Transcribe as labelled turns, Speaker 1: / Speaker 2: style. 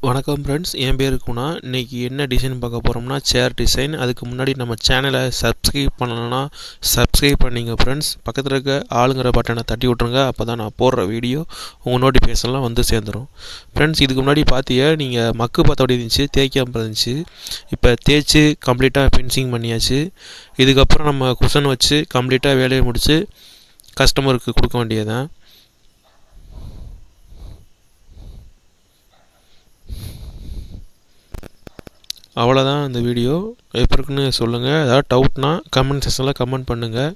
Speaker 1: வணக்கம் ஃப்ரெண்ட்ஸ், என் பேர் குணா. இன்றைக்கி என்ன டிசைன் பார்க்க போகிறோம்னா சேர் டிசைன். அதுக்கு முன்னாடி நம்ம சேனலை சப்ஸ்கிரைப் பண்ணலைன்னா சப்ஸ்கிரைப் பண்ணிங்க ஃப்ரெண்ட்ஸ். பக்கத்தில் இருக்க ஆளுங்கிற பட்டனை தட்டி விட்ருங்க. அப்போ தான் நான் போடுற வீடியோ உங்கள் நோட்டிஃபிகேஷன்லாம் வந்து சேர்ந்துடும். ஃப்ரெண்ட்ஸ், இதுக்கு முன்னாடி பார்த்தீங்க நீங்கள் மக்கு பார்த்தபடி இருந்துச்சு, தேய்க்காமல் இருந்துச்சு. இப்போ தேய்ச்சி கம்ப்ளீட்டாக ஃபினிஷிங் பண்ணியாச்சு. இதுக்கப்புறம் நம்ம குஷன் வச்சு கம்ப்ளீட்டாக வேலையை முடித்து கஸ்டமருக்கு கொடுக்க வேண்டியதான். அவ்வளோதான் இந்த வீடியோ. எப்படி இருக்குன்னு சொல்லுங்கள். ஏதாவது டவுட்னா கமெண்ட் செக்ஷனில் கமெண்ட் பண்ணுங்கள்.